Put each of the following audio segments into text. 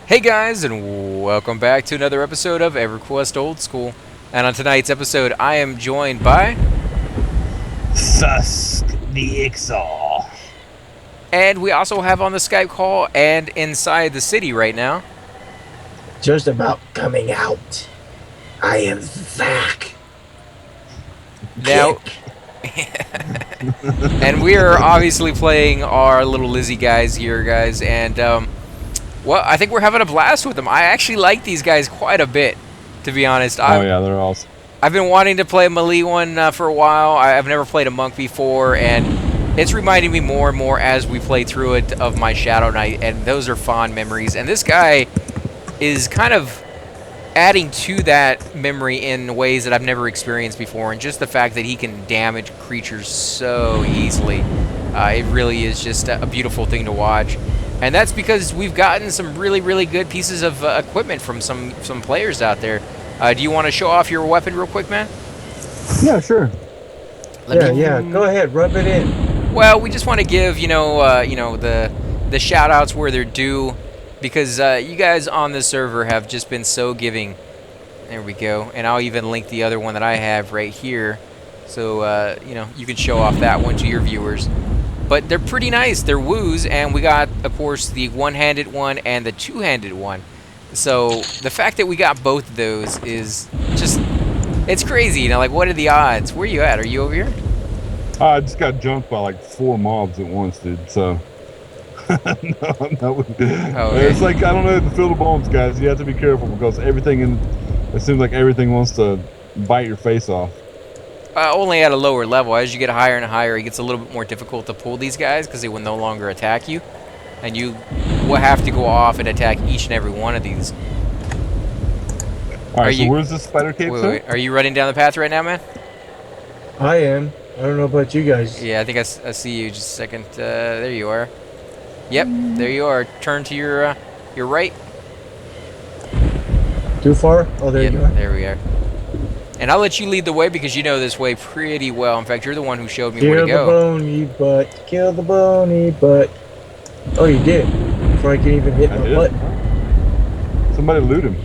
Hey guys, and welcome back to another episode of Everquest Old School. And on tonight's episode, I am joined by, Susk the Iksar. and we also have on the Skype call and inside the city right now. Just about coming out. I am back. Now, and we are obviously playing our little Lizzie guys here, guys. And well, I think we're having a blast with them. I actually like these guys quite a bit, to be honest. Oh yeah, they're awesome. I've been wanting to play a melee one for a while. I've never played a monk before, and it's reminding me more and more as we play through it of my Shadow Knight, and those are fond memories. And this guy is kind of adding to that memory in ways that I've never experienced before, and just the fact that he can damage creatures so easily. It really is just a beautiful thing to watch. And that's because we've gotten some really, really good pieces of equipment from some players out there. Do you want to show off your weapon real quick, man? Yeah, sure. Yeah. Go ahead, rub it in. Well, we just want to give the shout outs where they're due, because you guys on the server have just been so giving. There we go. And I'll even link the other one that I have right here, so you can show off that one to your viewers. But they're pretty nice. They're woos, and we got, of course, the one-handed one and the two-handed one. So the fact that we got both of those is just, it's crazy. You know, like, what are the odds? Where are you at? Are you over here? I just got jumped by like 4 mobs at once, dude. So no, I'm not with It's like, I don't know, the field of bones, guys. You have to be careful because it seems like everything wants to bite your face off. Only at a lower level. As you get higher and higher, it gets a little bit more difficult to pull these guys because they will no longer attack you, and you will have to go off and attack each and every one of these. All right, so where's the spider cave? Wait. Are you running down the path right now, man? I am. I don't know about you guys. Yeah, I think I see you. Just a second. There you are. Yep, there you are. Turn to your right. Too far? Oh, there you are. There we are. And I'll let you lead the way because you know this way pretty well. In fact, you're the one who showed me where to go. Kill the bony butt. Kill the bony butt. Oh, you did. Before I can even hit my butt. Somebody loot him.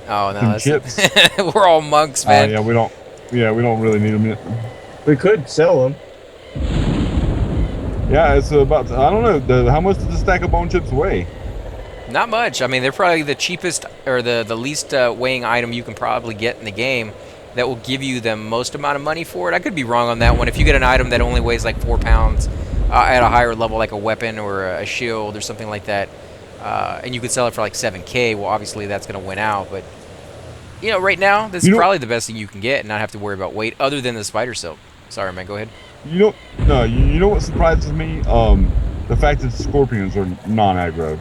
Oh no, that's we're all monks, man. Yeah, we don't really need them yet. We could sell them. Yeah, it's about, I don't know, how much does the stack of bone chips weigh? Not much. I mean, they're probably the cheapest or the least weighing item you can probably get in the game that will give you the most amount of money for it. I could be wrong on that one. If you get an item that only weighs like 4 pounds at a higher level, like a weapon or a shield or something like that, and you could sell it for like 7K, well, obviously that's going to win out. But, right now, this is probably the best thing you can get and not have to worry about weight other than the spider silk. Sorry, man. Go ahead. You know what surprises me? The fact that scorpions are non-aggro.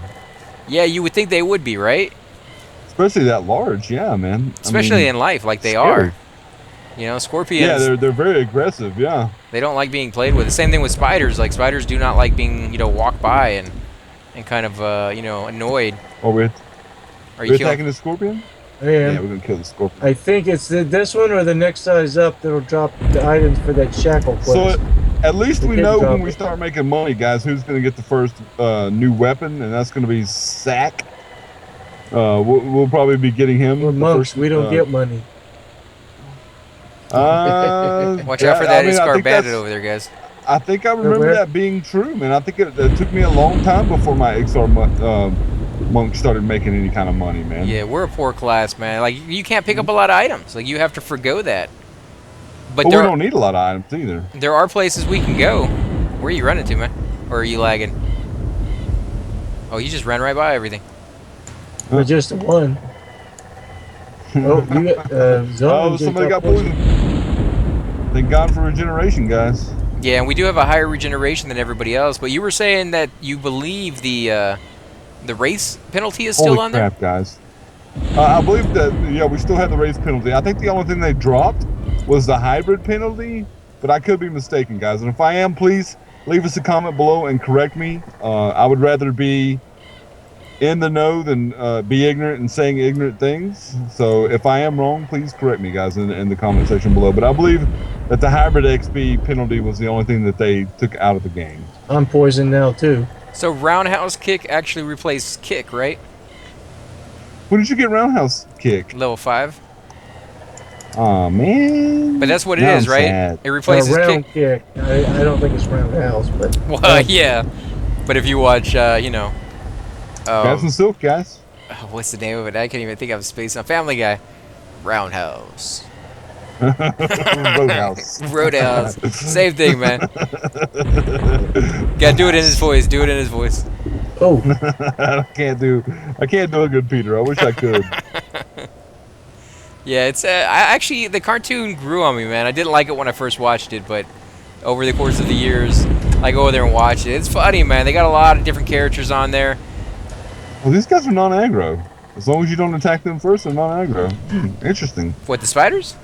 Yeah, you would think they would be, right? Especially that large, yeah, man. Especially in life, like they are. Scorpions. Yeah, they're very aggressive, yeah. They don't like being played with. The same thing with spiders. Like, spiders do not like being, walked by and kind of, annoyed. Oh, we're you attacking the scorpion? Yeah, we're gonna kill the scorpion. I think it's this one or the next size up that'll drop the items for that shackle quest. So at least we know when we start making money, guys, who's gonna get the first new weapon, and that's gonna be Sack. We'll probably be getting him. We're monks. We don't get money. Watch out for that Iksar bandit over there, guys. I think I remember that being true, man. I think it took me a long time before my Iksar monk started making any kind of money, man. Yeah, we're a poor class, man. Like, you can't pick up a lot of items. Like, you have to forgo that. But we don't need a lot of items either. There are places we can go. Where are you running to, man? Or are you lagging? Oh, you just ran right by everything. But just one. Oh, you got somebody got poisoned. Thank God for regeneration, guys. Yeah, and we do have a higher regeneration than everybody else. But you were saying that you believe the race penalty is still on there? Holy crap, guys. I believe that, we still have the race penalty. I think the only thing they dropped was the hybrid penalty, but I could be mistaken, guys. And if I am, please leave us a comment below and correct me. I would rather be in the know than be ignorant and saying ignorant things. So if I am wrong, please correct me, guys, in the comment section below. But I believe that the hybrid XP penalty was the only thing that they took out of the game. I'm poisoned now, too. So roundhouse kick actually replaced kick, right? When did you get roundhouse kick? Level 5. Oh man. But that's what it Now I'm is, right? sad. It replaces round kick. kick. I don't think it's roundhouse, but Well, yeah. But if you watch, Grab some silk, guys. what's the name of it? I can't even think of space on Family Guy. Roundhouse. Roadhouse. Roadhouse. Same thing, man. Gotta do it in his voice. Do it in his voice. oh, I can't do a good Peter. I wish I could. Yeah, it's actually the cartoon grew on me, man. I didn't like it when I first watched it, but over the course of the years, I go over there and watch it. It's funny, man. They got a lot of different characters on there. Well, these guys are non-aggro. As long as you don't attack them first, they're non-aggro. Interesting. What, the spiders?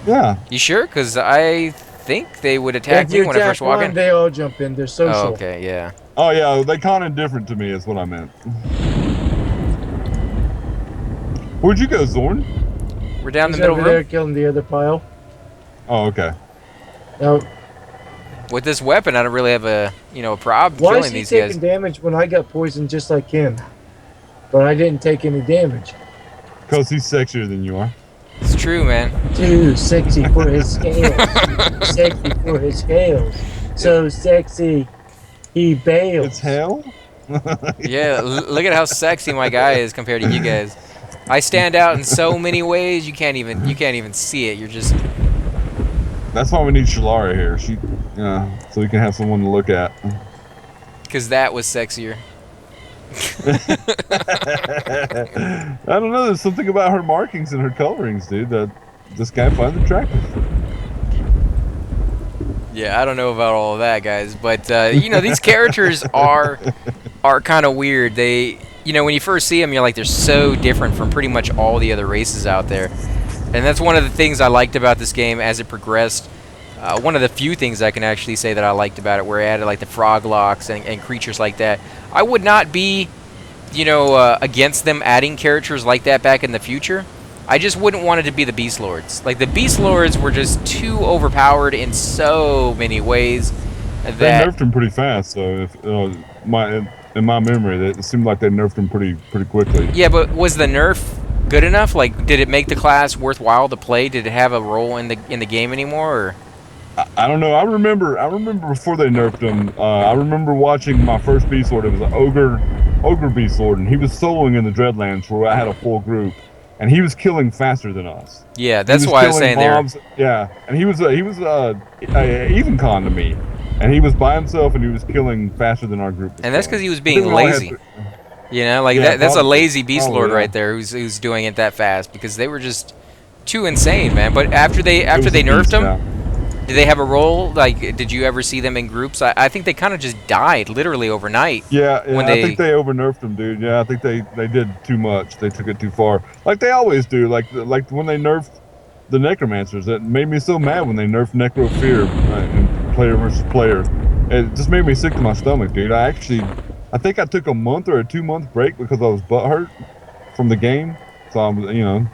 Yeah. You sure? Because I think they would attack if me you when I attack first walk one, in. they all jump in. They're social. Oh, okay, yeah. Oh yeah, they kind of different to me is what I meant. Where'd you go, Zorn? We're down He's the middle over there room. killing the other pile. Oh, okay. Now, With this weapon, I don't really have a problem why is killing he these taking guys. damage when I got poisoned just like him? But I didn't take any damage. Because he's sexier than you are. It's true, man. Too sexy for his scales. Sexy for his scales. So sexy, he bails. It's hell? Yeah, look at how sexy my guy is compared to you guys. I stand out in so many ways. You can't even see it. You're just That's why we need Shalara here. So we can have someone to look at. because that was sexier. I don't know. There's something about her markings and her colorings, dude, that this guy finds attractive. Yeah, I don't know about all of that, guys, but these characters are kind of weird. They, when you first see them, you're like, they're so different from pretty much all the other races out there, and that's one of the things I liked about this game as it progressed. One of the few things I can actually say that I liked about it, where it added like the frog locks and creatures like that. I would not be, against them adding characters like that back in the future. I just wouldn't want it to be the Beast Lords. Like, the Beast Lords were just too overpowered in so many ways They that nerfed him pretty fast, so if in my memory, it seemed like they nerfed him pretty quickly. yeah, but was the nerf good enough? Like, did it make the class worthwhile to play? Did it have a role in the game anymore? Or? I don't know. I remember before they nerfed him. I remember watching my first Beast Lord. It was an ogre Beast Lord, and he was soloing in the Dreadlands where I had a full group, and he was killing faster than us. Yeah, that's why I was saying there. Yeah, and he was even con to me, and he was by himself, and he was killing faster than our group. And that's because he was being We all had lazy. That's a probably. lazy Beast Lord Yeah. right there who's doing it that fast, because they were just too insane, man. But after they It was a nerfed beast, them, yeah. did they have a role? Like, did you ever see them in groups? I think they kind of just died literally overnight. Yeah, when I think they over nerfed him, dude. Yeah, I think they did too much. They took it too far, like they always do. Like when they nerfed the Necromancers, it made me so mad when they nerfed Necro Fear in player versus player. It just made me sick to my stomach, dude. I think I took a month or a 2-month break because I was butthurt from the game. So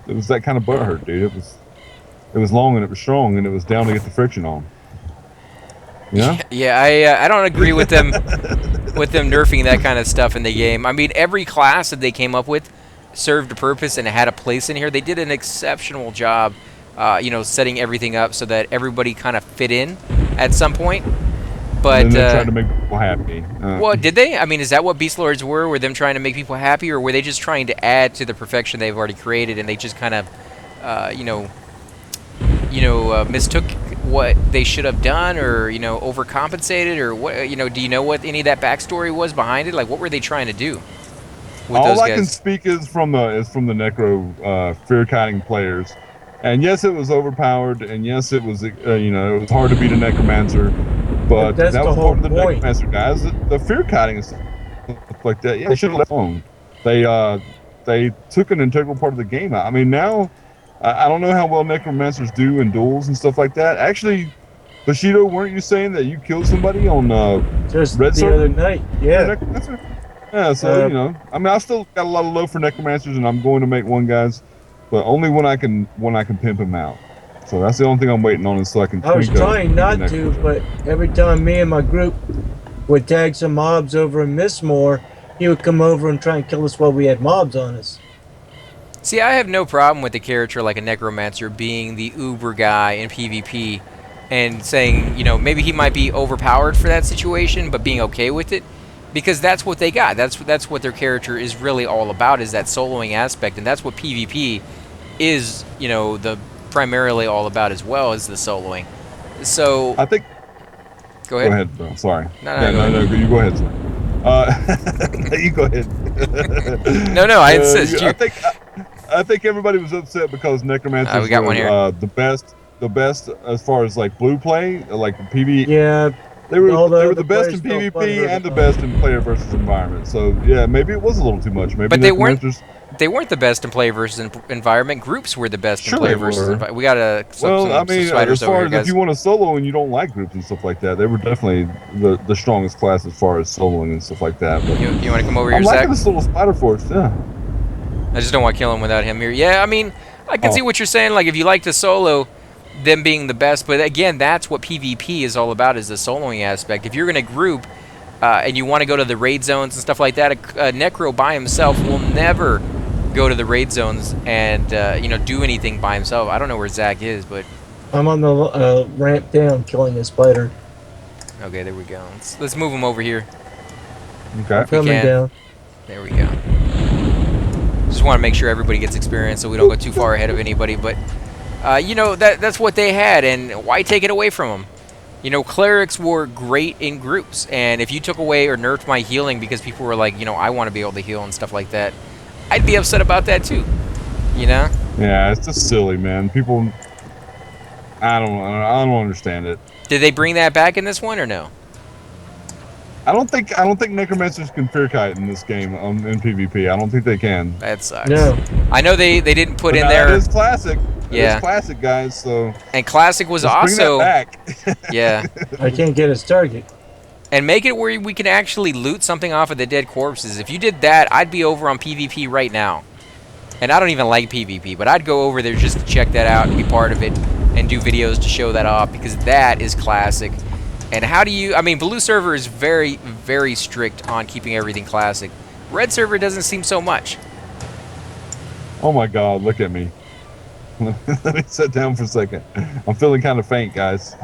it was that kind of butthurt, dude. It was long and it was strong and it was down to get the friction on. Yeah. Yeah, I don't agree with them nerfing that kind of stuff in the game. I mean, every class that they came up with served a purpose and it had a place in here. They did an exceptional job, setting everything up so that everybody kind of fit in at some point. But and then they tried to make people happy. well, did they? I mean, is that what Beast Lords were? Were them trying to make people happy, or were they just trying to add to the perfection they've already created, and they just kind of, mistook what they should have done, or overcompensated, or what? Do you know what any of that backstory was behind it? Like, what were they trying to do with All those I guys? can speak is from the Necro fear-kiting players, and yes, it was overpowered, and yes, it was it was hard to beat a Necromancer, but That's that the was whole part of the point. Necromancer guys. The fear-kiting and stuff like that. Yeah, they should have left alone. They took an integral part of the game out. I mean, now I don't know how well Necromancers do in duels and stuff like that. Actually, Bushido, weren't you saying that you killed somebody on Just Red the Circle? other night. Yeah. Necromancer? Yeah, so I mean, I still got a lot of love for Necromancers, and I'm going to make one, guys, but only when I can pimp him out. So that's the only thing I'm waiting on, is so I can. I was tweak trying not to, Necromancer. but every time me and my group would tag some mobs over and miss more, he would come over and try and kill us while we had mobs on us. See, I have no problem with a character like a Necromancer being the uber guy in PvP and saying, you know, maybe he might be overpowered for that situation, but being okay with it, because that's what they got. That's what their character is really all about, is that soloing aspect, and that's what PvP is, you know, the primarily all about as well, is the soloing. So I think. go ahead. Go ahead, bro. Sorry. No, Yeah, go no, you go ahead, sir. No, you go ahead. No, I insist. I think everybody was upset because Necromancers we got one here. were the best as far as like blue play, like PvE. Yeah, They were although the best in players felt PvP and the butthurt best in player versus environment. So yeah, maybe it was a little too much. Maybe But Necromancers. they weren't the best in player versus environment. Groups were the best Sure in player they versus were. environment. We got Well, I some mean, spiders as over far here, as guys. if you want to solo and you don't like groups and stuff like that, they were definitely the strongest class as far as soloing and stuff like that. But You want to come over here, I'm Zach? liking this little spider force. Yeah. I just don't want to kill him without him here. Yeah, I mean, I can Oh. see what you're saying. Like, if you like to solo, them being the best. But again, that's what PvP is all about, is the soloing aspect. If you're going to group and you want to go to the raid zones and stuff like that, a Necro by himself will never go to the raid zones and, you know, do anything by himself. I don't know where Zach is, but... I'm on the ramp down killing a spider. Okay, there we go. Let's move him over here. Okay. Coming can. down. There we go. Just want to make sure everybody gets experience so we don't go too far ahead of anybody. But, you know, that's what they had, and why take it away from them? You know, clerics were great in groups, and if you took away or nerfed my healing because people were like, you know, I want to be able to heal and stuff like that, I'd be upset about that too. You know? Yeah, it's just silly, man. People, I don't understand it. Did they bring that back in this one or no? I don't think Necromancers can fear kite in this game in PvP. I don't think they can. That sucks. No. I know they didn't put But in now there. It is classic. Yeah. It's classic, guys. So And classic was let's also bring that back. yeah. I can't get his target. And make it where we can actually loot something off of the dead corpses. If you did that, I'd be over on PvP right now. And I don't even like PvP, but I'd go over there just to check that out and be part of it and do videos to show that off, because that is classic. And how do you... I mean, Blue server is very, very strict on keeping everything classic. Red server doesn't seem so much. Oh my God! Look at me. Let me sit down for a second. I'm feeling kind of faint, guys.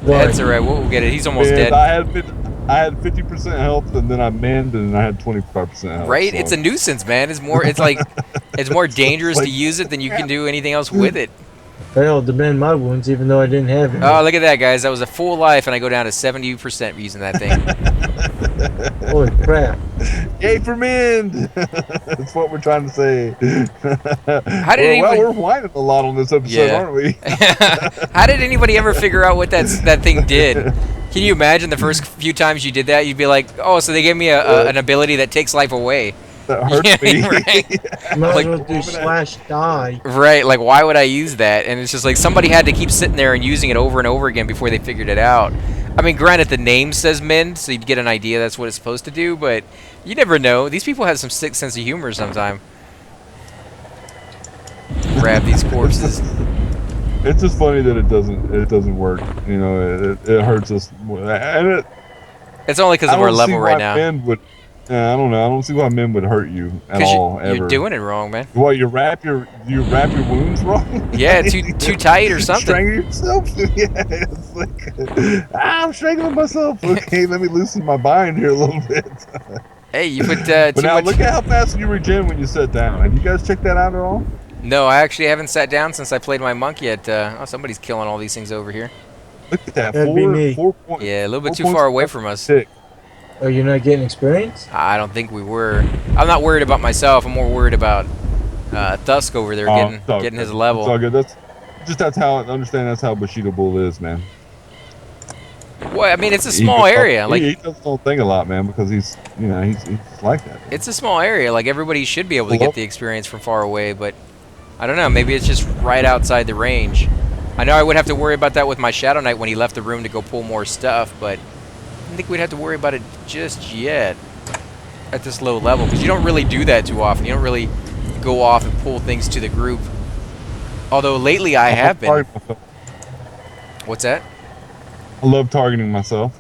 That's alright, we'll get it. He's almost And dead. I had 50% health, and then I manned, and I had 25% health. Right? So. It's a nuisance, man. It's more... It's like... It's more dangerous Like- to use it than you can do anything else with it. Failed to mend my wounds even though I didn't have any. Oh, look at that, guys. That was a full life, and I go down to 70% using that thing. Holy crap. Yay for mend! That's what we're trying to say. How did anybody... we're whining a lot on this episode, Yeah. aren't we? How did anybody ever figure out what that thing did? Can you imagine the first few times you did that? You'd be like, oh, so they gave me an ability that takes life away. That hurts me. Right. Might Like- as well do slash die. Right, like, why would I use that? And it's just like somebody had to keep sitting there and using it over and over again before they figured it out. I mean, granted, the name says mend, so you'd get an idea that's what it's supposed to do, but you never know. These people have some sick sense of humor sometime. Grab these corpses. It's just funny that it doesn't work. You know, it hurts us, and It's only because of our level right now. Men would, I don't know. I don't see why men would hurt you at all. Ever. You're doing it wrong, man. What, you wrap your wounds wrong? Yeah, too tight or something. Strangle yourself? Yeah, it's like I'm strangling myself. Okay, let me loosen my bind here a little bit. Hey, you put But too now much... look at how fast you regen when you sit down. Have you guys checked that out at all? No, I actually haven't sat down since I played my monk yet. Oh, somebody's killing all these things over here. Look at that. That'd be me. 4 point. Yeah, a little bit 4 too points far away from us. tick. Oh, you're not getting experience? I don't think we were. I'm not worried about myself. I'm more worried about Thusk over there It's all getting his good. level. It's all good. That's how that's how Bushido Bull is, man. Well, I mean, it's a He small does- area. Like, he does the whole thing a lot, man, because he's like that. it's a small area. Like, everybody should be able to get the experience from far away, but I don't know. Maybe it's just right outside the range. I know I would have to worry about that with my Shadow Knight when he left the room to go pull more stuff, but I don't think we'd have to worry about it just yet at this low level, because you don't really do that too often. You don't really go off and pull things to the group. Although lately I have been. Target myself. What's that? I love targeting myself.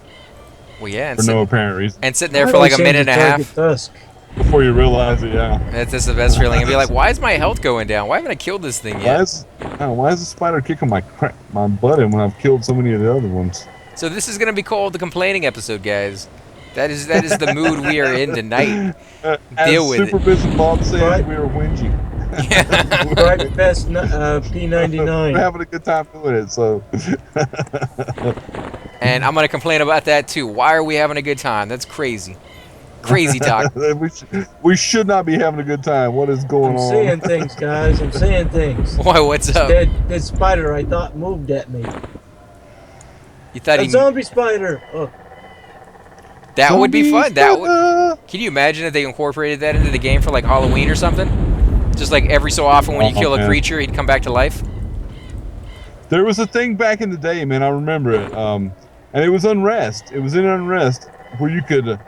Well, yeah, for no apparent reason. and sitting there Why for do like we a seem minute to and a half. target Tusk? Before you realize it, yeah. That's the best feeling. And be like, why is my health going down? Why haven't I killed this thing yet? Why is the spider kicking my butt in when I've killed so many of the other ones? So this is gonna be called the complaining episode, guys. That is the mood we are in tonight. As Deal with Super it. Business Bob says, Right. we are whinging. Right Fest We're P99. having a good time doing it, so. And I'm gonna complain about that too. Why are we having a good time? That's crazy. Crazy talk. we should not be having a good time. What is going I'm on? seeing things, guys. I'm seeing things. Why? What's up? Dead spider I thought moved at me. You thought A he? zombie spider. Oh, That would be fun. That would. would. Can you imagine if they incorporated that into the game for like Halloween or something? Just like every so often when you kill a man. creature, he'd come back to life. There was a thing back in the day, man. I remember it. And it was Unrest. It was in Unrest where you could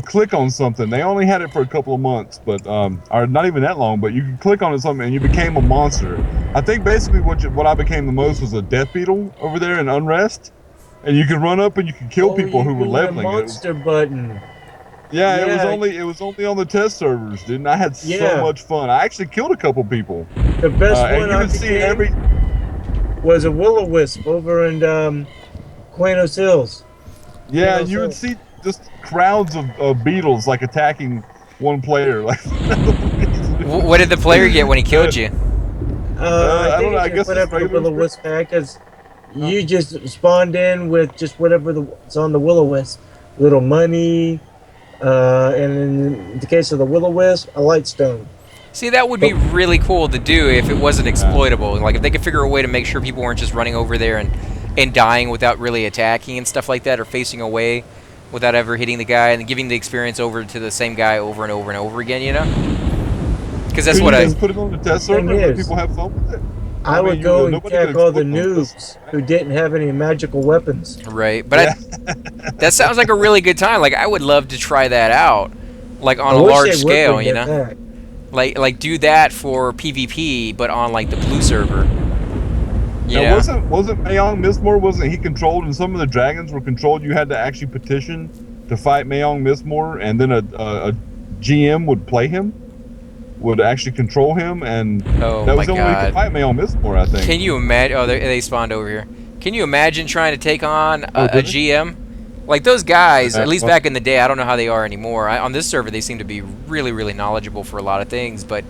click on something. They only had it for a couple of months, but or not even that long. But you could click on it something and you became a monster. I think basically what I became the most was a death beetle over there in Unrest, and you could run up and you could kill people who were leveling. A monster button. Yeah, Yeah. it was only on the test servers, dude. And I had so Yeah. much fun. I actually killed a couple people. The best And one you I would see became every. was a will-o-wisp over in Quanos Hills. Yeah, Yeah, you would so- see just crowds of beetles like attacking one player. Like, What did the player get when he killed you? I I don't know, I think guess it's it's whatever the regular will-o-wisp pack is. You just spawned in with just whatever's on the will-o-wisp. Little money, and in the case of the will-o-wisp, a light stone. See, that would be really cool to do if it wasn't exploitable. Like if they could figure a way to make sure people weren't just running over there and dying without really attacking and stuff like that, or facing away without ever hitting the guy and giving the experience over to the same guy over and over and over again, you know? Because that's what I... just put it on the test server and let people have fun with it. I would mean, go and nobody could attack all the exploit them. noobs who didn't have any magical weapons. Right, but that sounds like a really good time. Like, I would love to try that out, like on I a wish large they would scale, bring you that know? back. Like do that for PvP, but on like the blue server. You Now, know? wasn't Mayong Mistmore, wasn't he controlled, and some of the dragons were controlled? You had to actually petition to fight Mayong Mistmore, and then a GM would play him, would actually control him, and Oh that my was the only way you God. could fight Mayong Mistmore, I think. Can you imagine? Oh, they spawned over here. Can you imagine trying to take on a did they? GM? Like those guys, Yeah, at least well- back in the day, I don't know how they are anymore. On this server, they seem to be really, really knowledgeable for a lot of things. But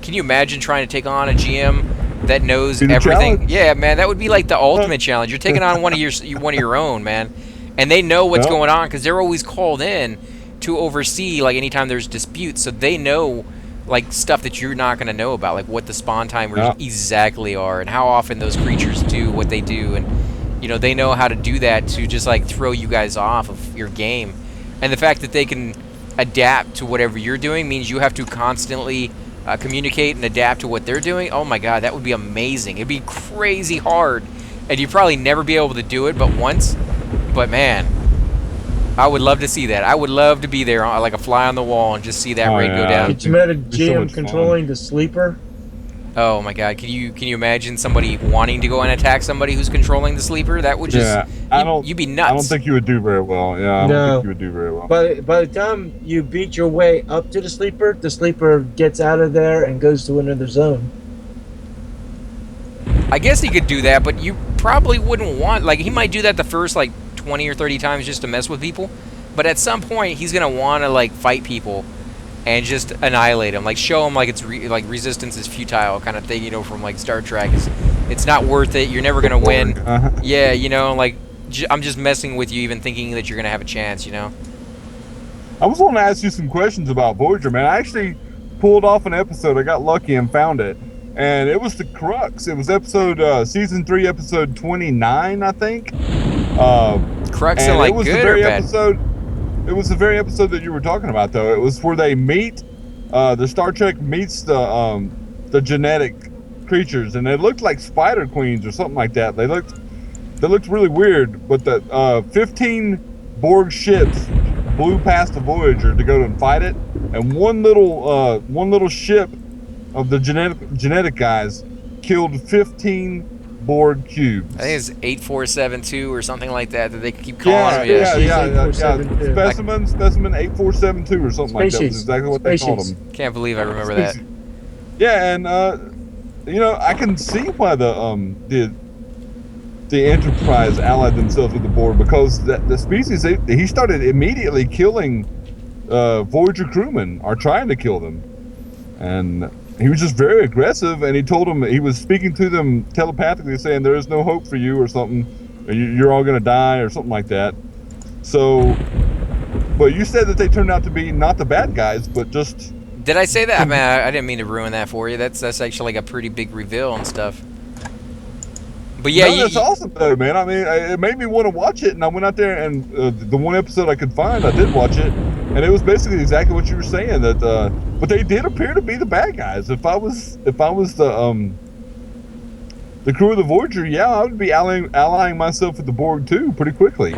can you imagine trying to take on a GM that knows Be the everything? challenge. Yeah, man, that would be like the ultimate challenge. You're taking on one of your own, man, and they know what's Yeah. going on because they're always called in to oversee like anytime there's disputes, so they know like stuff that you're not going to know about, like what the spawn timers Yeah. exactly are and how often those creatures do what they do, and you know they know how to do that to just like throw you guys off of your game. And the fact that they can adapt to whatever you're doing means you have to constantly communicate and adapt to what they're doing. Oh my God, that would be amazing. It'd be crazy hard, and you'd probably never be able to do it but once. But man, I would love to see that. I would love to be there like a fly on the wall and just see that Oh, raid go yeah. down. Did you met a It'd be so GM much fun. controlling the sleeper? Oh my God, can you imagine somebody wanting to go and attack somebody who's controlling the sleeper? That would just Yeah, you'd be nuts. I don't think you would do very well. Yeah, I don't No. think you would do very well. By the time you beat your way up to the sleeper gets out of there and goes to another zone. I guess he could do that, but you probably wouldn't want, like, he might do that the first, like, 20 or 30 times just to mess with people, but at some point, he's going to want to, like, fight people and just annihilate them, like, show them, like, it's, like, resistance is futile kind of thing, you know, from, like, Star Trek. It's not worth it, you're never going to win. Uh-huh. Yeah, you know, like, I'm just messing with you even thinking that you're going to have a chance, you know? I was wanting to ask you some questions about Voyager, man. I actually pulled off an episode. I got lucky and found it. And it was the Crux. It was season 3, episode 29, I think. Crux And and, like, it was the good or very bad? It was the very episode that you were talking about, though. It was where they meet, the Star Trek meets the genetic creatures, and they looked like spider queens or something like that. They looked really weird, but the 15 Borg ships blew past the Voyager to go and fight it, and one little ship of the genetic guys killed 15 Borg cubes. I think it's 8472 or something like that they keep calling them. Yeah, Species yeah, yeah, 8472. yeah. Specimen 8472 or something like that was Species. exactly what they called Species. them. Can't believe I remember that. Yeah, and I can see why the Enterprise allied themselves with the Borg, because the species he started immediately killing Voyager crewmen, or trying to kill them, and he was just very aggressive. And he told them, he was speaking to them telepathically, saying there is no hope for you or something, or you're all gonna die or something like that. So, but you said that they turned out to be not the bad guys, but just. Did I say that? Man, I didn't mean to ruin that for you. That's actually like a pretty big reveal and stuff. But yeah, No, that's awesome though, man. I mean, it made me want to watch it, and I went out there and the one episode I could find, I did watch it, and it was basically exactly what you were saying. That, but they did appear to be the bad guys. If I was the crew of the Voyager, yeah, I would be allying myself with the Borg too, pretty quickly.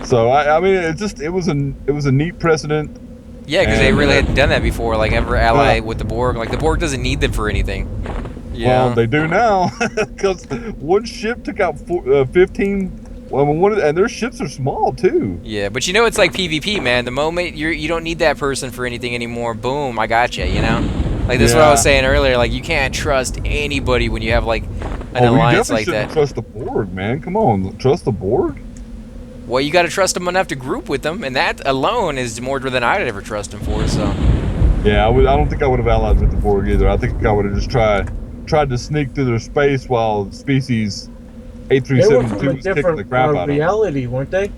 So I mean, it was a neat precedent. Yeah, because they really hadn't done that before, like ever ally with the Borg. Like the Borg doesn't need them for anything. Well, they do now, because one ship took out 15. Well, and their ships are small too. Yeah, but you know it's like PvP, man. The moment you don't need that person for anything anymore, boom, I got you. You know, like this is what I was saying earlier. Like you can't trust anybody when you have like an alliance like that. Trust the Borg, man. Come on, trust the Borg. Well, you got to trust them enough to group with them, and that alone is more than I'd ever trust them for. So. Yeah, I don't think I would have allied with the Borg either. I think I would have just tried to sneak through their space while species 8372 was kicking the crap out of them. Reality, weren't they?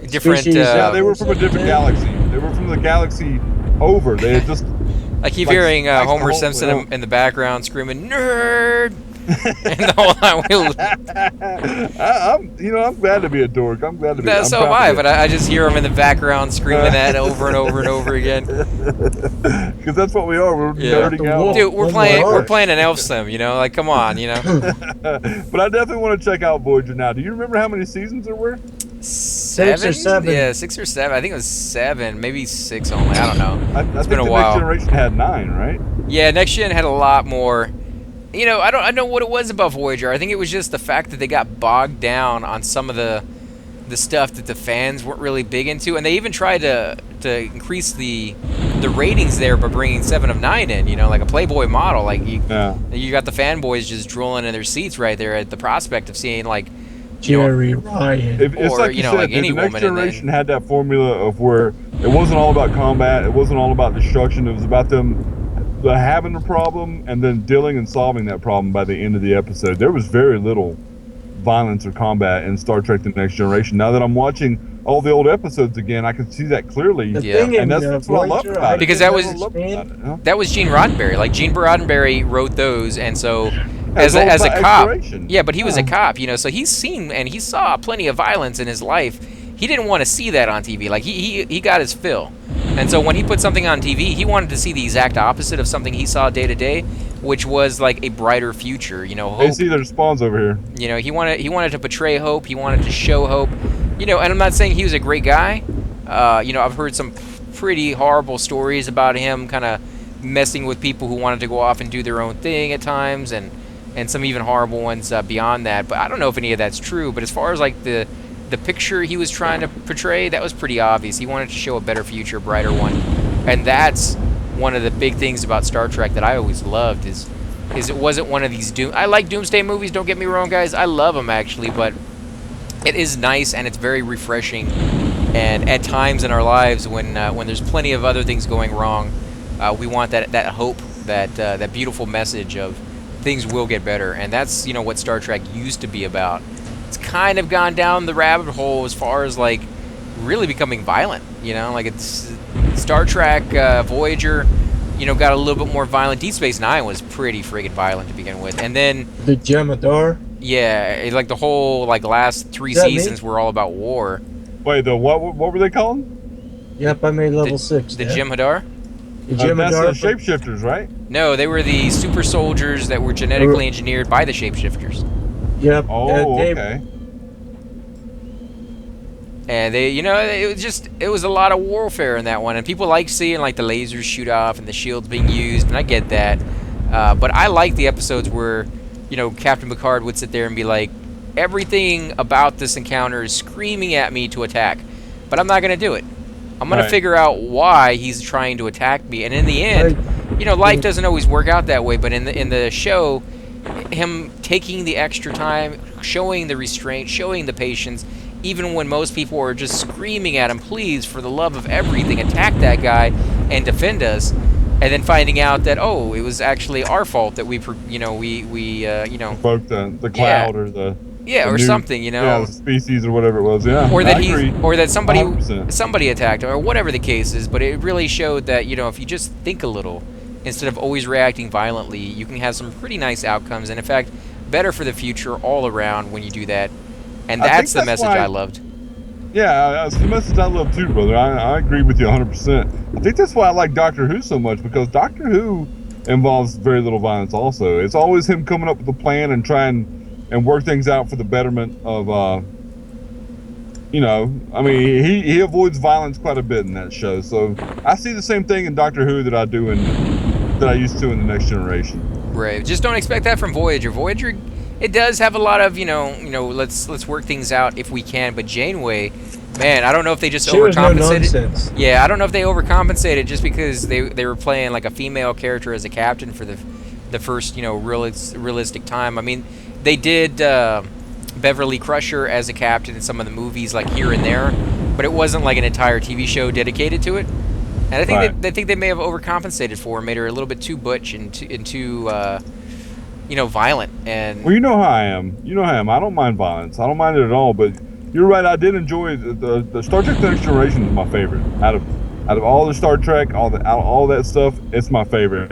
Different. Yeah, they were from a different galaxy. They were from the galaxy over. They had just. I keep hearing Homer Simpson in the background screaming "nerd," and the whole time I'm glad to be a dork. I'm glad to be. So am I, but I just hear him in the background screaming that over and over and over again. Because that's what we are. We're nerding out. Dude, we're playing an elf sim. You know, like come on, you know. But I definitely want to check out Voyager now. Do you remember how many seasons there were? 7? 6 or 7. Yeah, 6 or 7. I think it was 7, maybe 6 only. I don't know. I It's think been a the while. Next Generation had 9, right? Yeah, Next Gen had a lot more. You know, I don't know what it was about Voyager. I think it was just the fact that they got bogged down on some of the stuff that the fans weren't really big into, and they even tried to increase the ratings there by bringing 7 of 9 in. You know, like a Playboy model. Like you got the fanboys just drooling in their seats right there at the prospect of seeing like. Jerry Ryan. It's or, like you said, like any the Next woman Generation had that formula of where it wasn't all about combat, it wasn't all about destruction, it was about them having a problem and then dealing and solving that problem by the end of the episode. There was very little violence or combat in Star Trek The Next Generation. Now that I'm watching all the old episodes again, I can see that clearly. And that's what I love about it. Because that was Gene Roddenberry. Like Gene Roddenberry wrote those, and so as a cop, yeah, but he was a cop, you know, so he's seen and he saw plenty of violence in his life. He didn't want to see that on TV. Like he got his fill, and so when he put something on TV, he wanted to see the exact opposite of something he saw day to day, which was like a brighter future. You know, hope. They see their spawns over here. You know, he wanted to portray hope. He wanted to show hope. You know, and I'm not saying he was a great guy. You know, I've heard some pretty horrible stories about him kind of messing with people who wanted to go off and do their own thing at times, and some even horrible ones beyond that. But I don't know if any of that's true. But as far as like the picture he was trying to portray, that was pretty obvious. He wanted to show a better future, a brighter one. And that's one of the big things about Star Trek that I always loved is it wasn't one of these I like doomsday movies, don't get me wrong, guys. I love them actually, but it is nice and it's very refreshing. And at times in our lives when there's plenty of other things going wrong, we want that hope, that beautiful message of things will get better. And that's, you know, what Star Trek used to be about. It's kind of gone down the rabbit hole as far as like really becoming violent, you know, like it's Star Trek, Voyager, you know, got a little bit more violent. Deep Space Nine was pretty friggin' violent to begin with, and then the Jemadar. Yeah, like the whole like last 3 seasons were all about war. Wait, the what were they called? Yep, I made level 6. The Jem'Hadar? The Jemadar. That's the shapeshifters, right? No, they were the super soldiers that were genetically engineered by the shapeshifters. Yep. Oh, okay. And they, you know, it was a lot of warfare in that one, and people like seeing like the lasers shoot off and the shields being used, and I get that. But I like the episodes where, you Captain Picard would sit there and be like, everything about this encounter is screaming at me to attack, but I'm not going to do it. I'm going to figure out why he's trying to attack me, and in the end, life doesn't always work out that way. But in the show, him taking the extra time, showing the restraint, showing the patience, even when most people are just screaming at him, "Please, for the love of everything, attack that guy and defend us," and then finding out that it was actually our fault that we broke the cloud or the or new, something, the species or whatever it was, or that somebody 100%. attacked him, or whatever the case is. But it really showed that if you just think a little instead of always reacting violently, you can have some pretty nice outcomes, and in fact, better for the future all around when you do that. And that's the message I loved. Yeah, it's the message I love too, brother. I agree with you 100%. I think that's why I like Doctor Who so much, because Doctor Who involves very little violence also. It's always him coming up with a plan and trying and work things out for the betterment of, he avoids violence quite a bit in that show. So I see the same thing in Doctor Who that I used to in the Next Generation. Right. Just don't expect that from Voyager. Voyager, it does have a lot of, let's work things out if we can. But Janeway, man, I don't know if they just overcompensated. No nonsense. Yeah, I don't know if they overcompensated just because they were playing like a female character as a captain for the first, realistic time. I mean, they did Beverly Crusher as a captain in some of the movies, like here and there, but it wasn't like an entire TV show dedicated to it. And I think they may have overcompensated for her, made her a little bit too butch and too violent. And well, you know how I am. I don't mind violence. I don't mind it at all. But you're right. I did enjoy the Star Trek: The Next Generation is my favorite out of all the Star Trek, all that stuff. It's my favorite.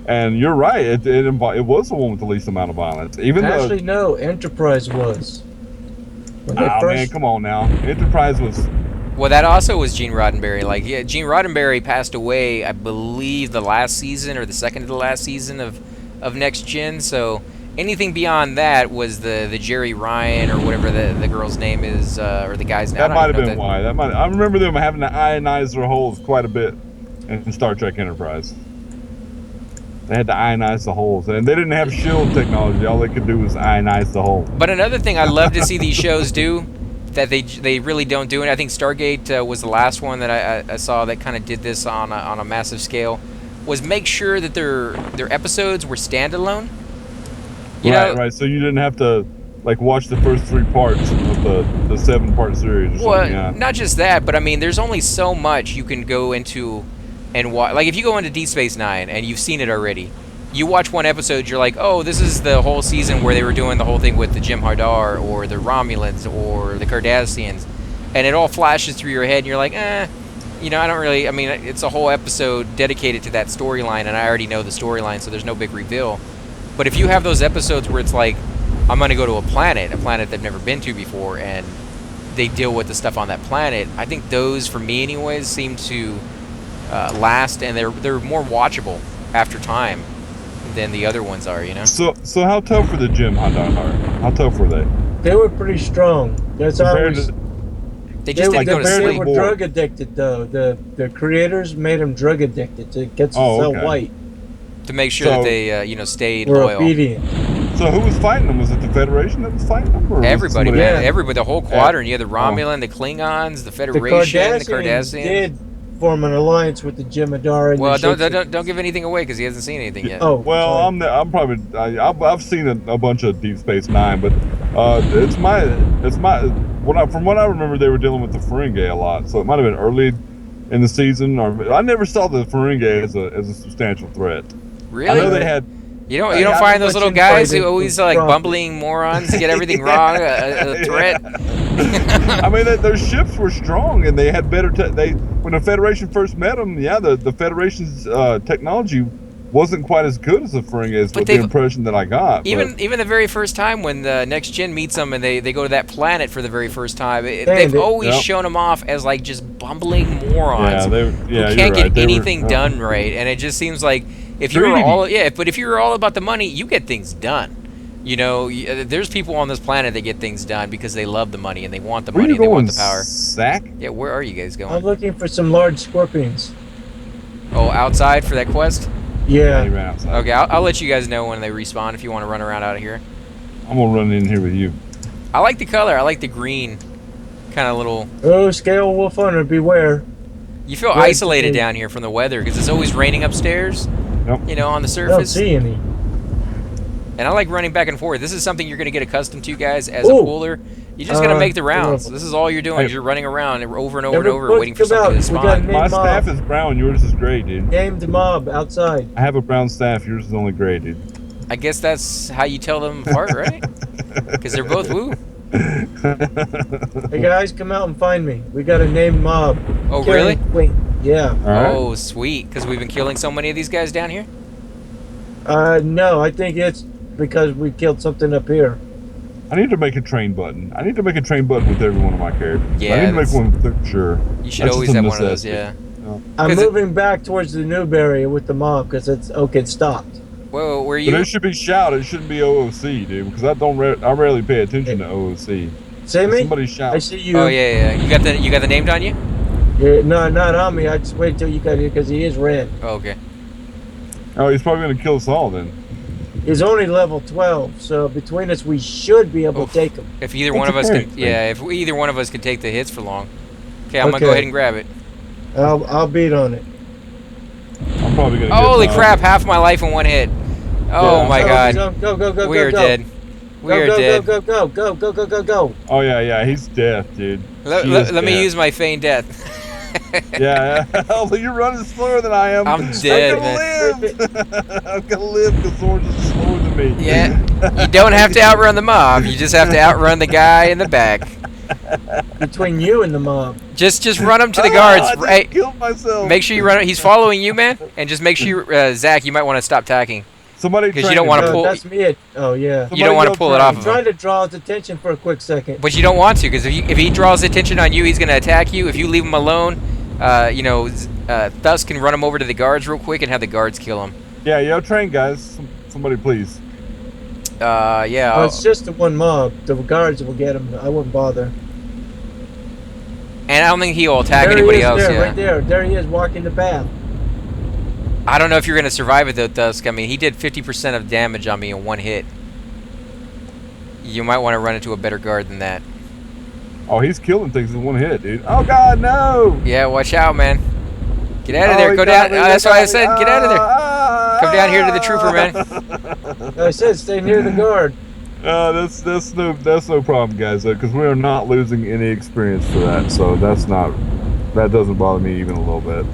And you're right. It was the one with the least amount of violence. No, Enterprise was. Man, come on now. Enterprise was. Well, that also was Gene Roddenberry. Gene Roddenberry passed away, I believe, the last season or the second to the last season of Next Gen. So anything beyond that was the Jerry Ryan or whatever the girl's name is, or the guy's name. That might have been why. I remember them having to ionize their holes quite a bit in Star Trek Enterprise. They had to ionize the holes, and they didn't have shield technology. All they could do was ionize the hole. But another thing I love to see these shows do that they really don't do, and I think Stargate was the last one that I saw that kind of did this on a massive scale, was make sure that their episodes were standalone. Right. So you didn't have to watch the first 3 parts of the 7-part series. Or something. Yeah. Not just that, but I mean, there's only so much you can go into and watch. Like if you go into Deep Space Nine and you've seen it already, you watch one episode, you're like, oh, this is the whole season where they were doing the whole thing with the Jim Hardar or the Romulans or the Cardassians, and it all flashes through your head, and you're like, I don't really. I mean, it's a whole episode dedicated to that storyline, and I already know the storyline, so there's no big reveal. But if you have those episodes where it's like, I'm going to go to a planet they've never been to before, and they deal with the stuff on that planet, I think those, for me anyways, seem to last, and they're more watchable after time than the other ones are, So how tough were the Jim Hadar? How tough were they? They were pretty strong. That's always. They just didn't go to sleep. They were drug addicted, though. The creators made them drug addicted to get so white. To make sure that they, stayed were loyal. Obedient. So who was fighting them? Was it the Federation that was fighting them? Or everybody, man. Yeah. Everybody, the whole quadrant. You had the Romulan, the Klingons, the Federation, the Cardassians. Did form an alliance with the Jim Hadar. Well, don't give anything away because he hasn't seen anything yet. Oh, well, I've seen a bunch of Deep Space Nine, but from what I remember, they were dealing with the Ferengi a lot, so it might have been early in the season, or I never saw the Ferengi as a substantial threat. Really? I know they had. You don't find those little guys who always bumbling morons get everything wrong a threat. I mean, their ships were strong, and they had better. When the Federation first met them, the Federation's technology wasn't quite as good as the Ferengi's, with the impression that I got. Even the very first time when the Next Gen meets them and they go to that planet for the very first time, they've always shown them off as just bumbling morons who can't get anything done right, and it just seems like if you're all about the money, you get things done. There's people on this planet that get things done because they love the money and they want the money and they want the power. Zach? Yeah, where are you guys going? I'm looking for some large scorpions. Oh, outside for that quest? Yeah, he Yeah. ran outside. Okay, I'll let you guys know when they respawn if you want to run around out of here. I'm gonna run in here with you. I like the color. I like the green, kind of little. Oh, scale wolf hunter, beware. You feel Red isolated to me. down here from the weather because it's always raining upstairs. Nope. You know, on the I don't surface. see any. And I like running back and forth. This is something you're going to get accustomed to, guys, as a Ooh. pooler. You're just going to make the rounds. level. This is all you're doing. Hey. Is you're running around over and over and Every over, push waiting for come something out. to We got spawn. Name My mob. staff is brown. Yours is gray, dude. Named mob outside. I have a brown staff. Yours is only gray, dude. I guess that's how you tell them apart, right? Because they're both woo. Hey guys, come out and find me. We got a named mob. Oh, Killing really? queen. Yeah. All right. Oh, sweet. Because we've been killing so many of these guys down here? No, I think it's because we killed something up here. I need to make a train button. I need to make a train button with every one of my characters. Yeah, I need to make that's- one for sure. You should That's always just a have one of those, necessity. yeah. I'm 'Cause it- moving back towards the noob area with the mob because it's okay. It stopped. Whoa, where are But you? it should be shout. It shouldn't be OOC, dude, because I rarely pay attention to OOC. See me? Somebody I shout. see you. Oh, yeah. You got the named on you? Yeah, no, not on me. I just wait till you got here because he is red. Oh, okay. Oh, he's probably gonna kill us all then. He's only level 12, so between us we should be able Oof. to take him. If either It's one of us okay. can, yeah, if either one of us can take the hits for long. Okay, I'm gonna go Okay. ahead and grab it. I'll beat on it. I'm probably gonna. Holy get, crap! Half my life in one hit. Oh Yeah. my god, Go, go, go, we go, are go. dead. We are go, dead. Go, go, go, go, go, go, go. Oh yeah, he's death, dude. Let He is me dead. use my feigned death. Yeah, oh, you're running slower than I am. I'm dead, I'm gonna live. I'm gonna live because Swords is slower than me. Yeah, you don't have to outrun the mob. You just have to outrun the guy in the back. Between you and the mob. Just run him to the Oh, guards. I just Hey, killed myself. make sure you run. He's following you, man, and just make sure, Zach. You might want to stop tacking. Somebody 'Cause you don't train wanna him. pull- That's me. Oh, yeah. You don't want to pull it off I'm of trying him. to draw his attention for a quick second. But you don't want to, because if he draws attention on you, he's gonna attack you. If you leave him alone, Thus can run him over to the guards real quick and have the guards kill him. Yeah, yo, train guys. Somebody please. Yeah. Oh, it's just the one mob. The guards will get him. I wouldn't bother. And I don't think he will attack There he anybody is, else. there, Yeah. right there. There he is, walking the path. I don't know if you're gonna survive it though, Dusk. I mean, he did 50% of damage on me in one hit. You might want to run into a better guard than that. Oh, he's killing things in one hit, dude. Oh God, no! Yeah, watch out, man. Get out of Oh, there. he Go got down. me, That's he why I got said me. get out of there. Come down here to the trooper, man. I said stay near the guard. That's no problem, guys. Because we are not losing any experience for that, so that doesn't bother me even a little bit.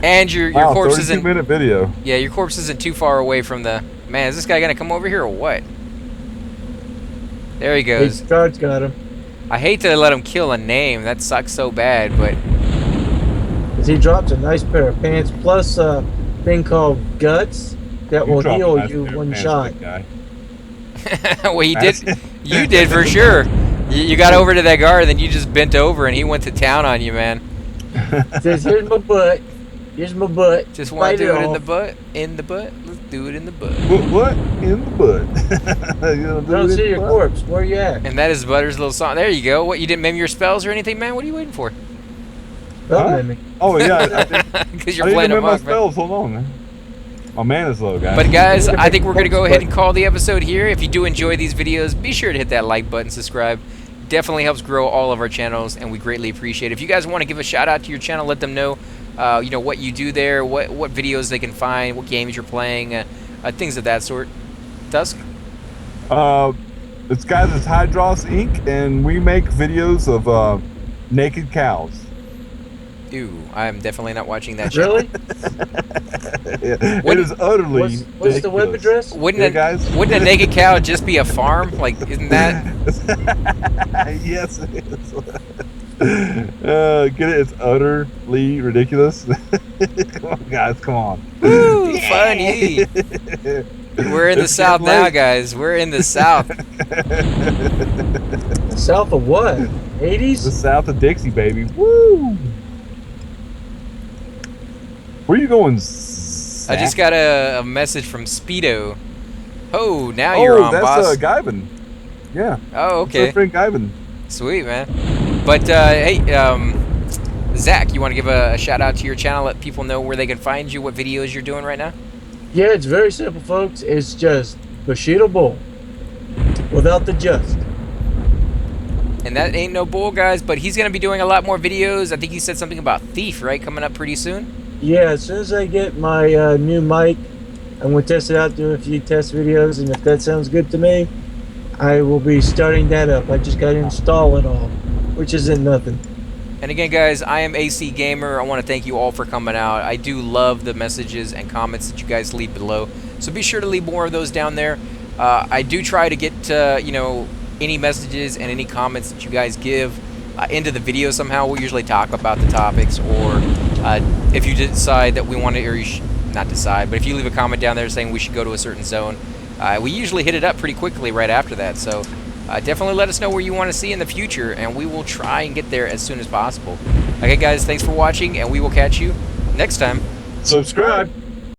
And your Wow, corpse 32 isn't. minute video. Yeah, your corpse isn't too far away from the. Man, is this guy gonna come over here or what? There he goes. The guards got him. I hate to let him kill a name. That sucks so bad, but. 'Cause he drops a nice pair of pants plus a thing called guts that will dropped a heal nice you pair of one pants, shot. big guy. Well, he did. You did for sure. You got over to that guard, then you just bent over, and he went to town on you, man. Says here's my butt. Here's my butt. Just want Bite to do it in off. the butt. In the butt. Let's do it in the butt. What in the butt? You I don't see your corpse. Where you at? And that is Butter's little song. There you go. What, you didn't meme your spells or anything, man? What are you waiting for? Don't Huh? let me. Oh yeah, I did. Because I you're need playing to a remember my monk, man. spells. Hold on, man. My man is low, guys. But guys, Look at I my think we're going to go corpse ahead and button. call the episode here. If you do enjoy these videos, be sure to hit that like button, subscribe. Definitely helps grow all of our channels, and we greatly appreciate it. If you guys want to give a shout out to your channel, let them know, what you do there, what videos they can find, what games you're playing, things of that sort. Dusk? It's guys, it's Hydros Inc., and we make videos of naked cows. Ew, I'm definitely not watching that channel. Really? It What- is utterly. What's the web ridiculous. address? Wouldn't Yeah, a, guys. wouldn't a naked cow just be a farm? Like, isn't that? Yes, it is. Get it? It's utterly ridiculous. Come on, guys, come on. Woo, funny. We're in the It's South getting now, late. guys. We're in the South. South of what? The 80s? south of Dixie, baby. Woo! Where you going? I just got a message from Speedo. Oh, now you're on, that's boss. Guyvan. Yeah. Oh, That's our okay. friend Guyvan. Sweet, man. But, hey, Zach, you want to give a shout out to your channel, let people know where they can find you, what videos you're doing right now? Yeah, it's very simple, folks. It's just Bushido Bull without the just. And that ain't no bull, guys, but he's going to be doing a lot more videos. I think he said something about Thief, right, coming up pretty soon? Yeah, as soon as I get my new mic, I'm going to test it out, do a few test videos, and if that sounds good to me, I will be starting that up. I just got to install it all, which isn't nothing. And again, guys, I am AC Gamer. I want to thank you all for coming out. I do love the messages and comments that you guys leave below, so be sure to leave more of those down there. I do try to get, you know, any messages and any comments that you guys give into the video somehow. We'll usually talk about the topics, or if you decide that we want to, or you not decide, but if you leave a comment down there saying we should go to a certain zone, we usually hit it up pretty quickly right after that. So definitely let us know where you want to see in the future, and we will try and get there as soon as possible. Okay, guys, thanks for watching, and we will catch you next time. Subscribe.